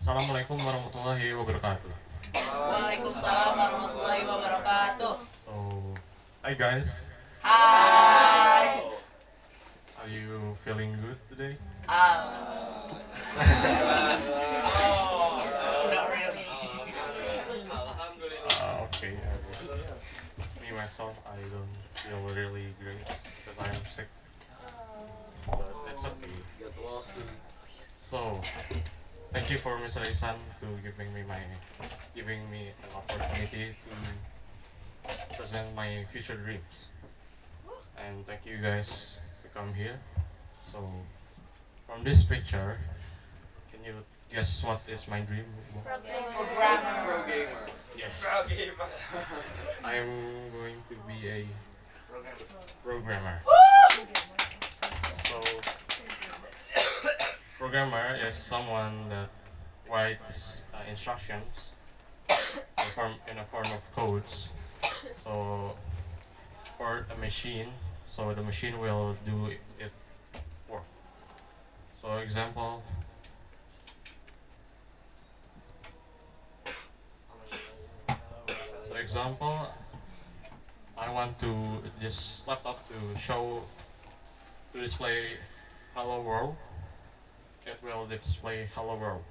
Assalamualaikum warahmatullahi wabarakatuh. Waalaikumsalam warahmatullahi wabarakatuh. So, hi guys, Hai. are you feeling good today? Ah. Not really. Okay. Me myself, I don't feel really great because I am sick, but it's okay. Get well soon. So, thank you for Mr. Isan to giving me an opportunity to present my future dreams. And thank you guys to come here. So, from this picture, can you guess what is my dream? Programmer. Pro gamer. Yes. Pro gamer. I'm going to be a programmer. So, programmer is someone that writes instructions in a form of codes. So, for a machine, so the machine will do it work. So, example, I want to this laptop to display hello world. It will display hello world.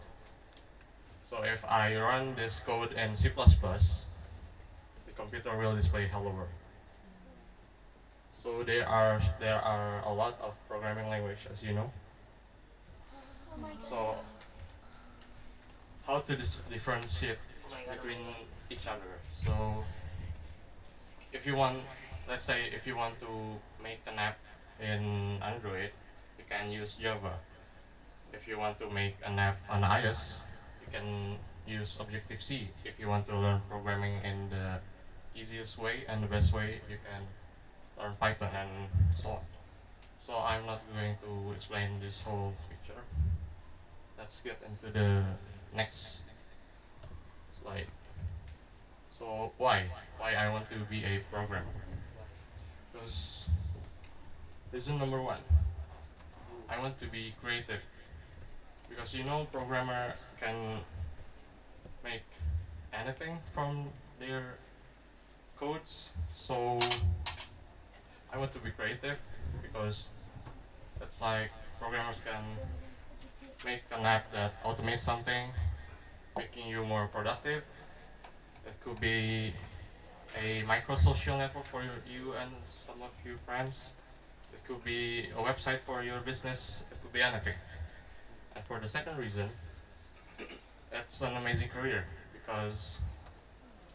So if I run this code in C++, the computer will display hello world. So there are a lot of programming language, as you know. So how to differentiate between each other? So if you want, let's say, if you want to make an app in Android, you can use Java. If you want to make an app on iOS, you can use Objective C. If you want to learn programming in the easiest way and the best way, you can learn Python and so on. So I'm not going to explain this whole picture. Let's get into the next slide. So why? Why I want to be a programmer? Because reason number one, I want to be creative. Because you know, programmer can make anything from their codes. So I want to be creative because it's like programmers can make an app that automates something, making you more productive. It could be a micro social network for you and some of your friends. It could be a website for your business. It could be anything. And for the second reason, it's an amazing career because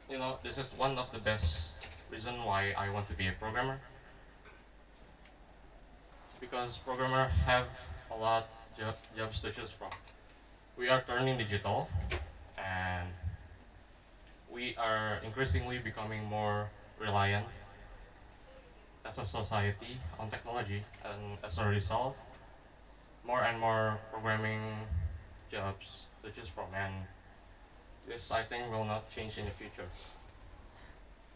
you know this is one of the best reason why I want to be a programmer. Because programmer have a lot jobs to choose from. We are turning digital, and we are increasingly becoming more reliant as a society on technology, and as a result, more and more programming jobs to choose from, and this I think will not change in the future.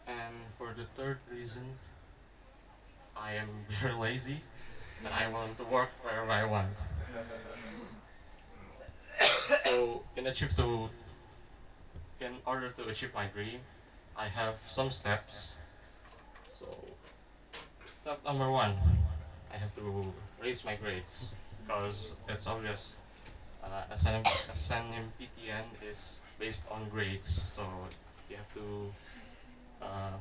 And for the third reason, I am very lazy and I want to work wherever I want. So in order to achieve my dream, I have some steps. So step number one, I have to raise my grades because it's obvious. SNMPTN is based on grades, so you have to uh,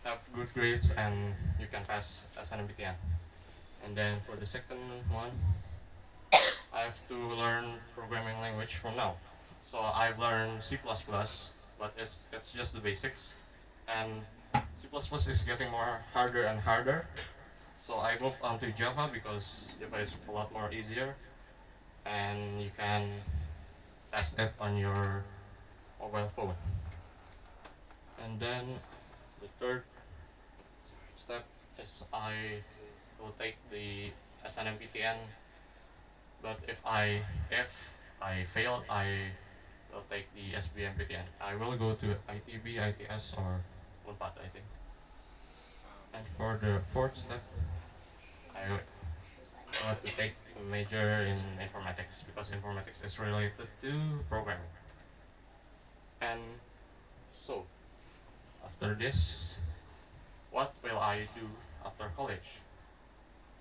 have good grades and you can pass SNMPTN. And then for the second one, I have to learn programming language from now. So I've learned C++, but it's just the basics, and C++ is getting more harder and harder. So I moved on to Java because Java is a lot more easier, and you can test it on your mobile phone. And then the third step is I will take the SNMPTN. But if I fail, I will take the SBMPTN. I will go to ITB, ITS, or Unpad, I think. And for the fourth step, I to take a major in informatics because informatics is related to programming. And so, after this, what will I do after college?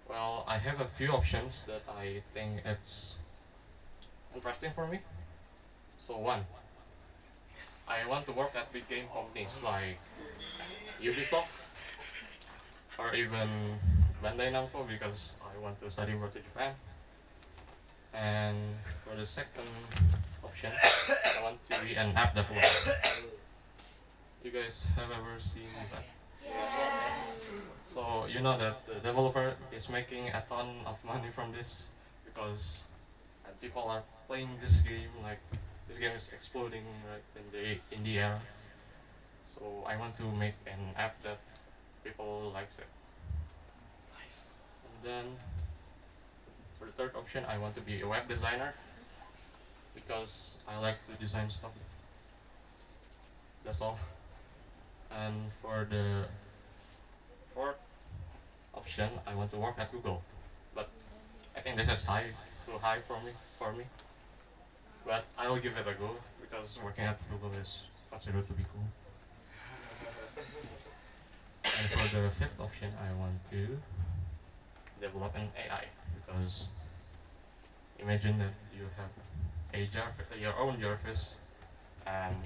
Well, I have a few options that I think it's interesting for me. So one, I want to work at big game companies like Ubisoft or even Bandai Namco because I want to study abroad to Japan. And for the second option, I want to be an app developer. You guys have ever seen this app? So you know that the developer is making a ton of money from this because people are playing this game, like this game is exploding right in the era. So I want to make an app that people likes it. Nice. And then for the third option, I want to be a web designer because I like to design stuff. That's all. And for the fourth option, I want to work at Google. But I think this is too high for me. But I will give it a go because working at Google is considered to be cool. And for the fifth option, I want to develop an AI because imagine that you have your own Jarvis, and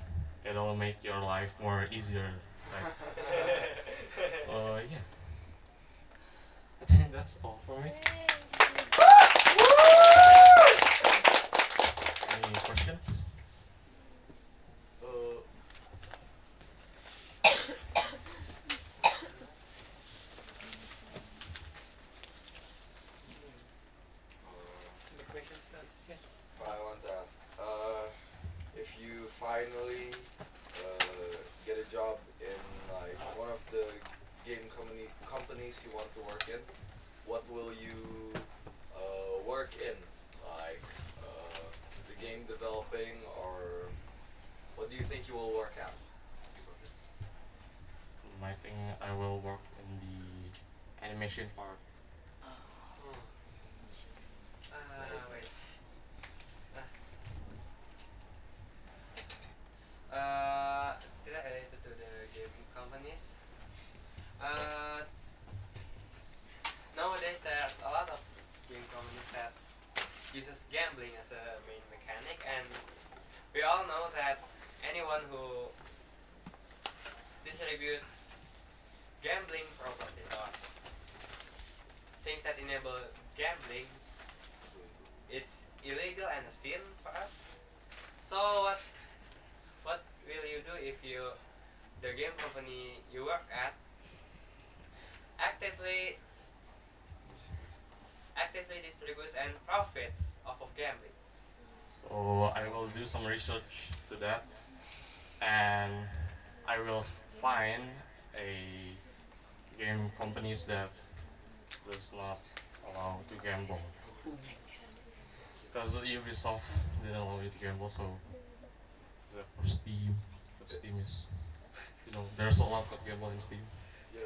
it'll make your life more easier. Right? So yeah, I think that's all for me. Any questions? Uh, The questions, guys. Yes. I want to ask, if you finally get a job in like one of the game companies you want to work in, what will you work in? Like the game developing, or what do you think you will work at? I think I will work in the animation part. Wait. Still related to the game companies. Uh, Nowadays there's a lot of game companies that uses gambling as a main mechanic, and we all know that anyone who distributes gambling properties or things that enable gambling, it's illegal and a sin for us. So what will you do if the game company you work at actively distributes and profits off of gambling? So I will do some research to that, and I will find a game companies that does not allow to gamble. Because Ubisoft didn't allow you to gamble, so except for Steam, because Steam is, there's a lot of gamble in Steam.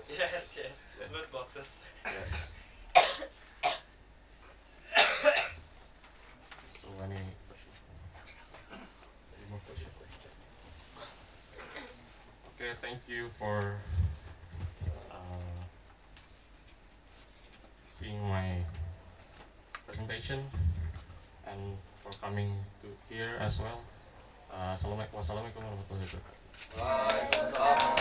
Yes. Yeah. Loot boxes. Yes. So any questions? Any more questions? Okay, thank you for seeing my presentation and for coming to here as well. Wassalamualaikum warahmatullahi wabarakatuh. Waalaikumsalam.